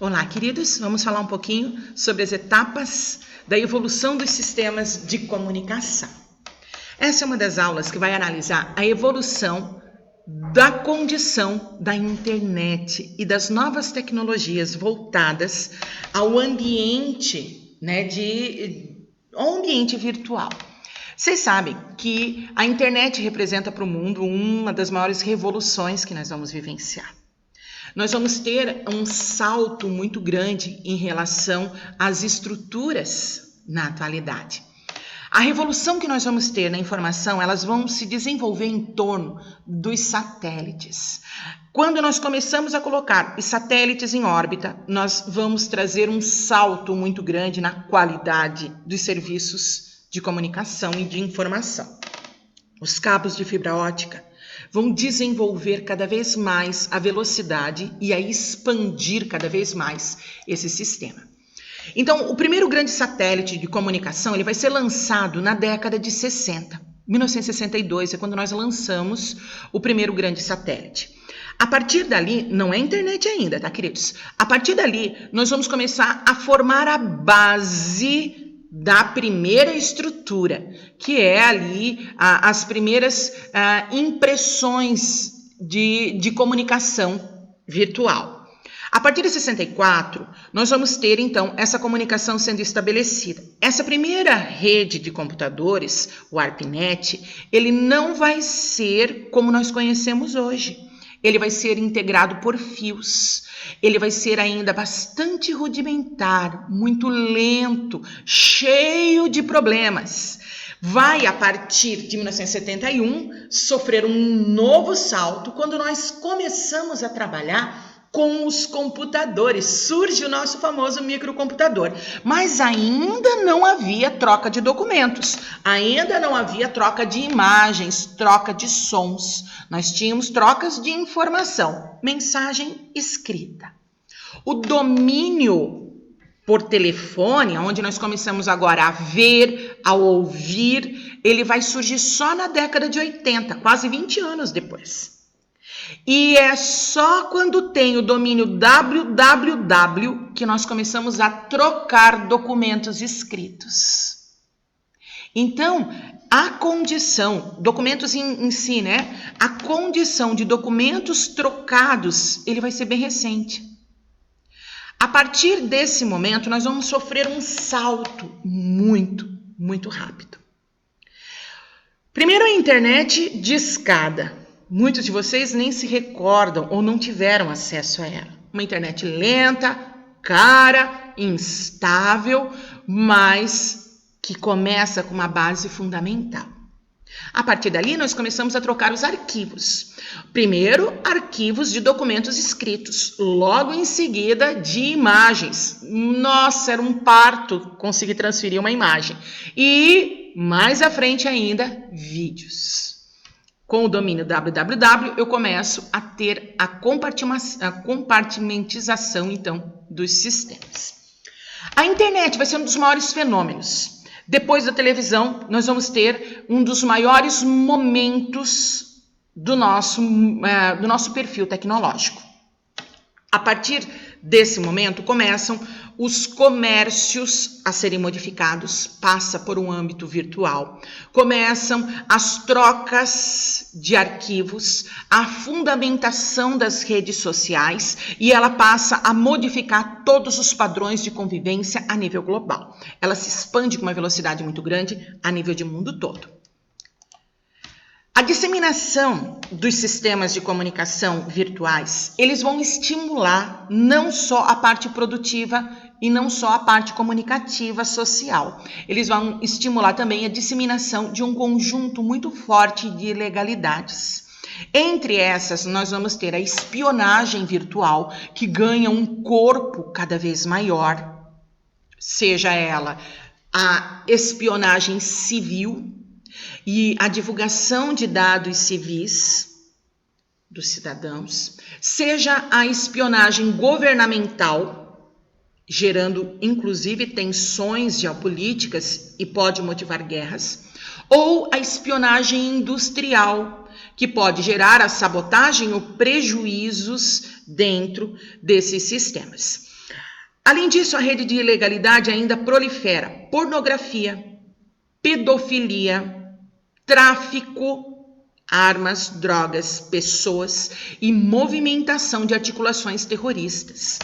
Olá, queridos, vamos falar um pouquinho sobre as etapas da evolução dos sistemas de comunicação. Essa é uma das aulas que vai analisar a evolução da condição da internet e das novas tecnologias voltadas ao ambiente, ao ambiente virtual. Vocês sabem que a internet representa para o mundo uma das maiores revoluções que nós vamos vivenciar. Nós vamos ter um salto muito grande em relação às estruturas na atualidade. A revolução que nós vamos ter na informação, elas vão se desenvolver em torno dos satélites. Quando nós começamos a colocar os satélites em órbita, nós vamos trazer um salto muito grande na qualidade dos serviços de comunicação e de informação. Os cabos de fibra ótica vão desenvolver cada vez mais a velocidade e a expandir cada vez mais esse sistema. Então, o primeiro grande satélite de comunicação ele vai ser lançado na década de 60. 1962 é quando nós lançamos o primeiro grande satélite. A partir dali, não é internet ainda, tá, queridos? A partir dali, nós vamos começar a formar a base da primeira estrutura, que é ali as primeiras impressões de comunicação virtual. A partir de 64, nós vamos ter, então, essa comunicação sendo estabelecida. Essa primeira rede de computadores, o ARPANET, ele não vai ser como nós conhecemos hoje. Ele vai ser integrado por fios. Ele vai ser ainda bastante rudimentar, muito lento, cheio de problemas. Vai, a partir de 1971, sofrer um novo salto quando nós começamos a trabalhar com os computadores. Surge o nosso famoso microcomputador. Mas ainda não havia troca de documentos, ainda não havia troca de imagens, troca de sons. Nós tínhamos trocas de informação, mensagem escrita. O domínio por telefone, onde nós começamos agora a ver, a ouvir, ele vai surgir só na década de 80, quase 20 anos depois. E é só quando tem o domínio www que nós começamos a trocar documentos escritos. Então, a condição, documentos em si, a condição de documentos trocados, ele vai ser bem recente. A partir desse momento, nós vamos sofrer um salto muito rápido. Primeiro, a internet discada. Muitos de vocês nem se recordam ou não tiveram acesso a ela. Uma internet lenta, cara, instável, mas que começa com uma base fundamental. A partir dali, nós começamos a trocar os arquivos. Primeiro, arquivos de documentos escritos. Logo em seguida, de imagens. Nossa, era um parto conseguir transferir uma imagem. E, mais à frente ainda, vídeos. Com o domínio www, eu começo a ter a compartimentização, então, dos sistemas. A internet vai ser um dos maiores fenômenos. Depois da televisão, nós vamos ter um dos maiores momentos do nosso perfil tecnológico. A partir desse momento, começam os comércios a serem modificados, passa por um âmbito virtual. Começam as trocas de arquivos, a fundamentação das redes sociais e ela passa a modificar todos os padrões de convivência a nível global. Ela se expande com uma velocidade muito grande a nível de mundo todo. A disseminação dos sistemas de comunicação virtuais, eles vão estimular não só a parte produtiva e não só a parte comunicativa social. Eles vão estimular também a disseminação de um conjunto muito forte de ilegalidades. Entre essas, nós vamos ter a espionagem virtual, que ganha um corpo cada vez maior, seja ela a espionagem civil, e a divulgação de dados civis dos cidadãos, seja a espionagem governamental, gerando inclusive tensões geopolíticas e pode motivar guerras, ou a espionagem industrial, que pode gerar a sabotagem ou prejuízos dentro desses sistemas. Além disso, a rede de ilegalidade ainda prolifera pornografia, pedofilia, tráfico, armas, drogas, pessoas e movimentação de articulações terroristas.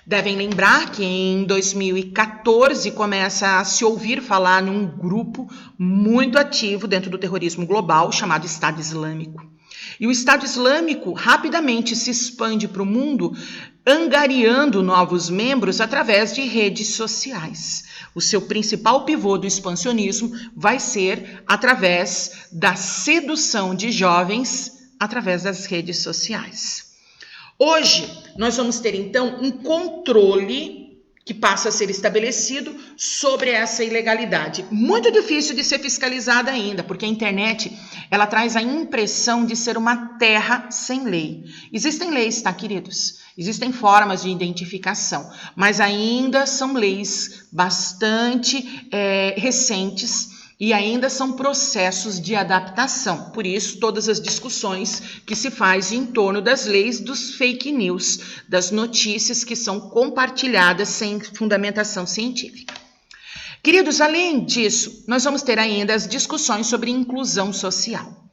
Devem lembrar que em 2014 começa a se ouvir falar num grupo muito ativo dentro do terrorismo global chamado Estado Islâmico. E o Estado Islâmico rapidamente se expande para o mundo, angariando novos membros através de redes sociais. O seu principal pivô do expansionismo vai ser através da sedução de jovens através das redes sociais. Hoje, nós vamos ter, então, um controle que passa a ser estabelecido sobre essa ilegalidade. Muito difícil de ser fiscalizada ainda, porque a internet, ela traz a impressão de ser uma terra sem lei. Existem leis, tá, queridos? Existem formas de identificação, mas ainda são leis bastante recentes e ainda são processos de adaptação. Por isso, todas as discussões que se faz em torno das leis dos fake news, das notícias que são compartilhadas sem fundamentação científica. Queridos, além disso, nós vamos ter ainda as discussões sobre inclusão social.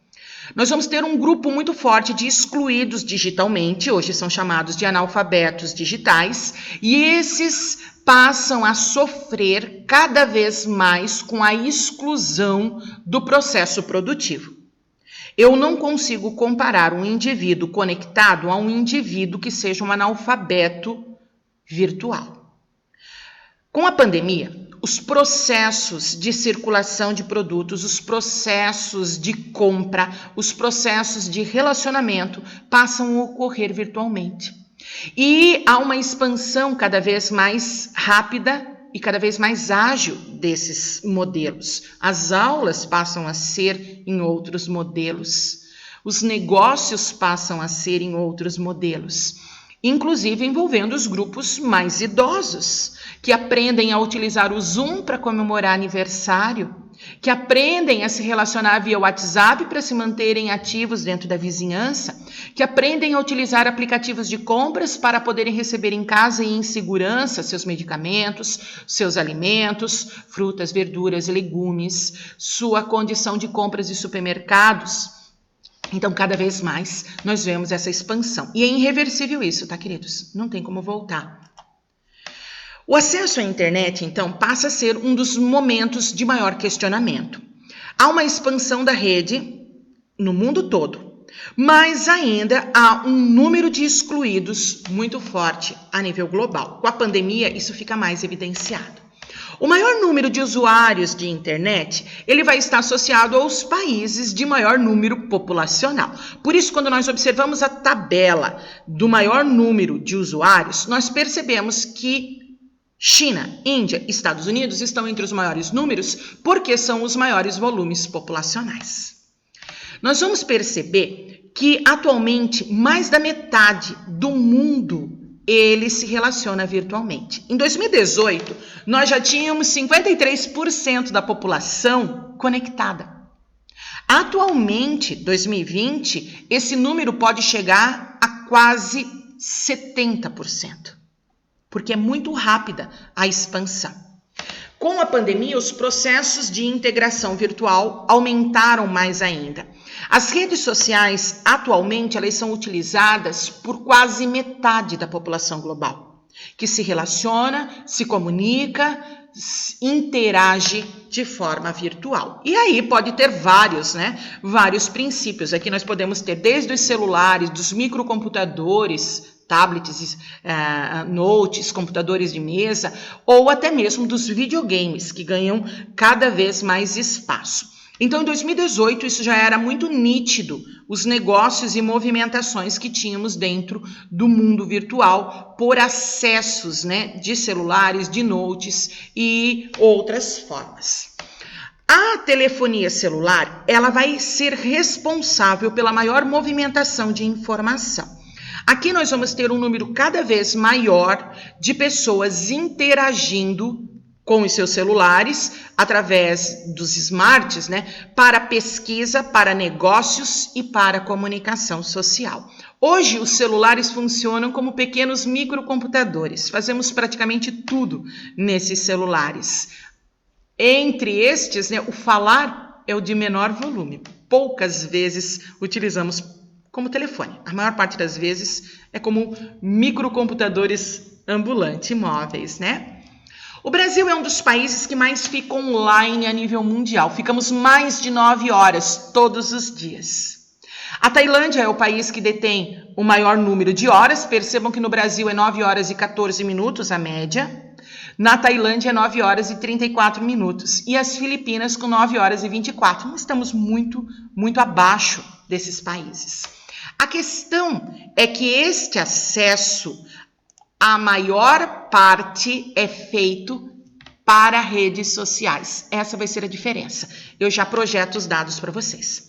Nós vamos ter um grupo muito forte de excluídos digitalmente, hoje são chamados de analfabetos digitais, e esses passam a sofrer cada vez mais com a exclusão do processo produtivo. Eu não consigo comparar um indivíduo conectado a um indivíduo que seja um analfabeto virtual. Com a pandemia, os processos de circulação de produtos, os processos de compra, os processos de relacionamento passam a ocorrer virtualmente. E há uma expansão cada vez mais rápida e cada vez mais ágil desses modelos. As aulas passam a ser em outros modelos, os negócios passam a ser em outros modelos, inclusive envolvendo os grupos mais idosos, que aprendem a utilizar o Zoom para comemorar aniversário, que aprendem a se relacionar via WhatsApp para se manterem ativos dentro da vizinhança, que aprendem a utilizar aplicativos de compras para poderem receber em casa e em segurança seus medicamentos, seus alimentos, frutas, verduras, legumes, sua condição de compras de supermercados. Então, cada vez mais, nós vemos essa expansão. E é irreversível isso, tá, queridos? Não tem como voltar. O acesso à internet, então, passa a ser um dos momentos de maior questionamento. Há uma expansão da rede no mundo todo, mas ainda há um número de excluídos muito forte a nível global. Com a pandemia, isso fica mais evidenciado. O maior número de usuários de internet, ele vai estar associado aos países de maior número populacional. Por isso, quando nós observamos a tabela do maior número de usuários, nós percebemos que China, Índia e Estados Unidos estão entre os maiores números porque são os maiores volumes populacionais. Nós vamos perceber que atualmente mais da metade do mundo ele se relaciona virtualmente. Em 2018, nós já tínhamos 53% da população conectada. Atualmente, 2020, esse número pode chegar a quase 70%. Porque é muito rápida a expansão. Com a pandemia, os processos de integração virtual aumentaram mais ainda. As redes sociais, atualmente, elas são utilizadas por quase metade da população global, que se relaciona, se comunica, interage de forma virtual. E aí pode ter vários princípios. Aqui nós podemos ter desde os celulares, dos microcomputadores, tablets, notes, computadores de mesa, ou até mesmo dos videogames, que ganham cada vez mais espaço. Então, em 2018, isso já era muito nítido, os negócios e movimentações que tínhamos dentro do mundo virtual por acessos, de celulares, de notes e outras formas. A telefonia celular, ela vai ser responsável pela maior movimentação de informação. Aqui nós vamos ter um número cada vez maior de pessoas interagindo com os seus celulares, através dos smarts, para pesquisa, para negócios e para comunicação social. Hoje, os celulares funcionam como pequenos microcomputadores. Fazemos praticamente tudo nesses celulares. Entre estes, né, o falar é o de menor volume. Poucas vezes utilizamos como telefone. A maior parte das vezes é como microcomputadores ambulantes, móveis, né? O Brasil é um dos países que mais fica online a nível mundial. Ficamos mais de 9 horas todos os dias. A Tailândia é o país que detém o maior número de horas. Percebam que no Brasil é 9 horas e 14 minutos a média. Na Tailândia é 9 horas e 34 minutos. E as Filipinas com 9 horas e 24. Nós estamos muito, muito abaixo desses países. A questão é que este acesso, a maior parte é feito para redes sociais. Essa vai ser a diferença. Eu já projeto os dados para vocês.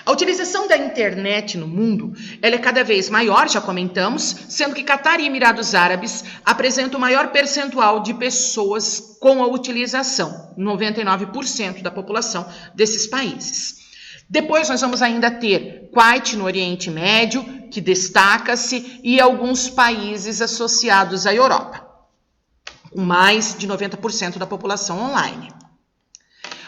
A utilização da internet no mundo, ela é cada vez maior, já comentamos, sendo que Catar e Emirados Árabes apresentam o maior percentual de pessoas com a utilização, 99% da população desses países. Depois nós vamos ainda ter Kuwait no Oriente Médio, que destaca-se, e alguns países associados à Europa, com mais de 90% da população online.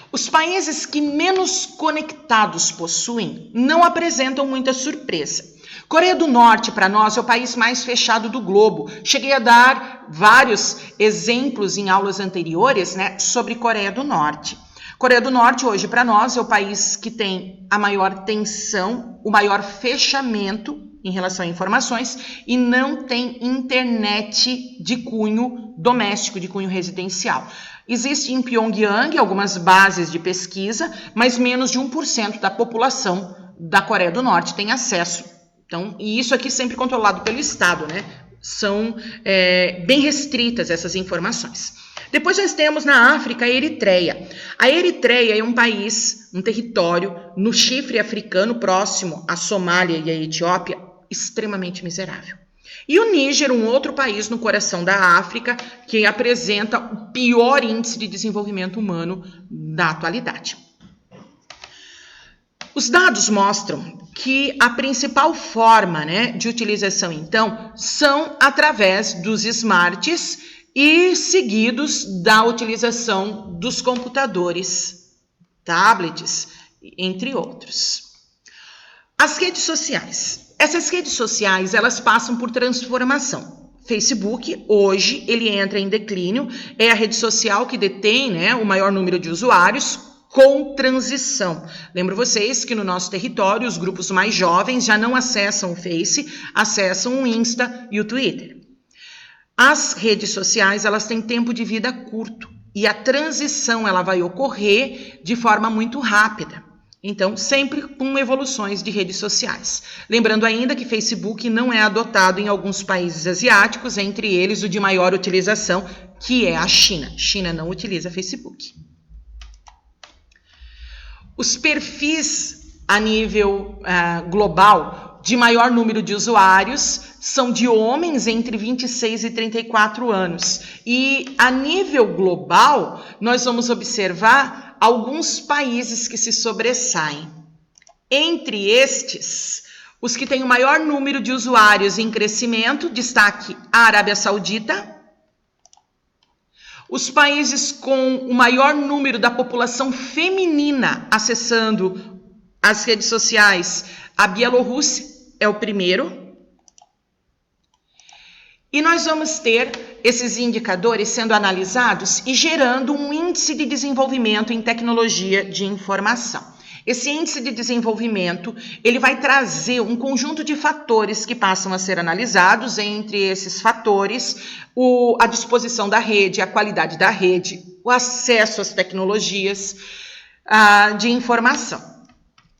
Os países que menos conectados possuem não apresentam muita surpresa. Coreia do Norte, para nós, é o país mais fechado do globo. Cheguei a dar vários exemplos em aulas anteriores, né, sobre Coreia do Norte. Coreia do Norte, hoje, para nós, é o país que tem a maior tensão, o maior fechamento em relação a informações e não tem internet de cunho doméstico, de cunho residencial. Existe em Pyongyang algumas bases de pesquisa, mas menos de 1% da população da Coreia do Norte tem acesso. Então, e isso aqui sempre controlado pelo Estado, né? São bem restritas essas informações. Depois nós temos na África a Eritreia. A Eritreia é um país, um território no chifre africano próximo à Somália e à Etiópia, extremamente miserável. E o Níger, um outro país no coração da África, que apresenta o pior índice de desenvolvimento humano da atualidade. Os dados mostram que a principal forma, né, de utilização, então, são através dos smarts e seguidos da utilização dos computadores, tablets, entre outros. As redes sociais. Essas redes sociais, elas passam por transformação. Facebook, hoje, ele entra em declínio, é a rede social que detém, né, o maior número de usuários, com transição. Lembro vocês que no nosso território, os grupos mais jovens já não acessam o Face, acessam o Insta e o Twitter. As redes sociais, elas têm tempo de vida curto e a transição, ela vai ocorrer de forma muito rápida. Então, sempre com evoluções de redes sociais. Lembrando ainda que Facebook não é adotado em alguns países asiáticos, entre eles o de maior utilização, que é a China. China não utiliza Facebook. Os perfis a nível global de maior número de usuários são de homens entre 26 e 34 anos. E a nível global, nós vamos observar alguns países que se sobressaem. Entre estes, os que têm o maior número de usuários em crescimento, destaque a Arábia Saudita. Os países com o maior número da população feminina acessando as redes sociais, a Bielorrússia é o primeiro. E nós vamos ter esses indicadores sendo analisados e gerando um índice de desenvolvimento em tecnologia de informação. Esse índice de desenvolvimento, ele vai trazer um conjunto de fatores que passam a ser analisados, entre esses fatores, a disposição da rede, a qualidade da rede, o acesso às tecnologias de informação.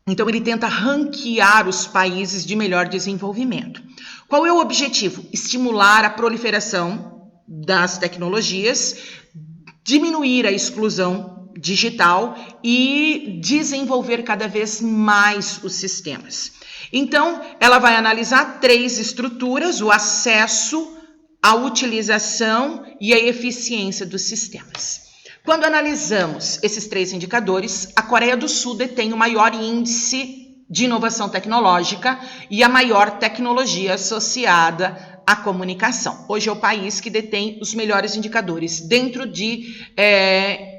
Então, ele tenta ranquear os países de melhor desenvolvimento. Qual é o objetivo? Estimular a proliferação das tecnologias, diminuir a exclusão digital e desenvolver cada vez mais os sistemas. Então, ela vai analisar 3 estruturas: o acesso, a utilização e a eficiência dos sistemas. Quando analisamos esses 3 indicadores, a Coreia do Sul detém o maior índice de inovação tecnológica e a maior tecnologia associada à comunicação. Hoje é o país que detém os melhores indicadores dentro de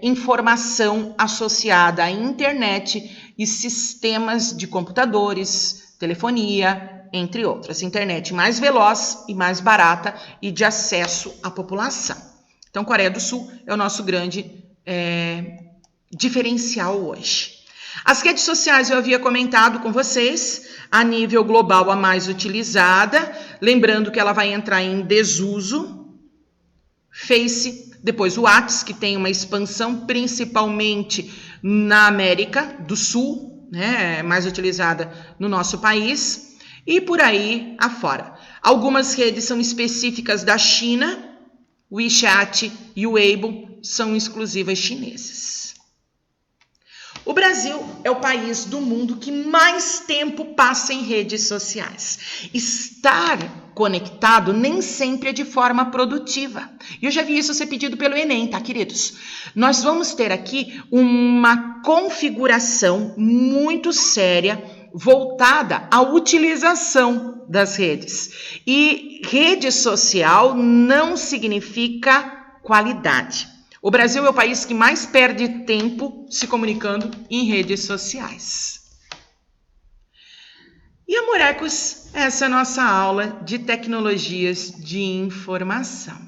informação associada à internet e sistemas de computadores, telefonia, entre outras. Internet mais veloz e mais barata e de acesso à população. Então, Coreia do Sul é o nosso grande diferencial hoje. As redes sociais eu havia comentado com vocês, a nível global a mais utilizada, lembrando que ela vai entrar em desuso, Face, depois o WhatsApp, que tem uma expansão principalmente na América do Sul, né, mais utilizada no nosso país, e por aí afora. Algumas redes são específicas da China, o WeChat e o Weibo são exclusivas chinesas. O Brasil é o país do mundo que mais tempo passa em redes sociais. Estar conectado nem sempre é de forma produtiva. E eu já vi isso ser pedido pelo Enem, tá, queridos? Nós vamos ter aqui uma configuração muito séria voltada à utilização das redes. E rede social não significa qualidade. O Brasil é o país que mais perde tempo se comunicando em redes sociais. E, amorecos, essa é a nossa aula de tecnologias de informação.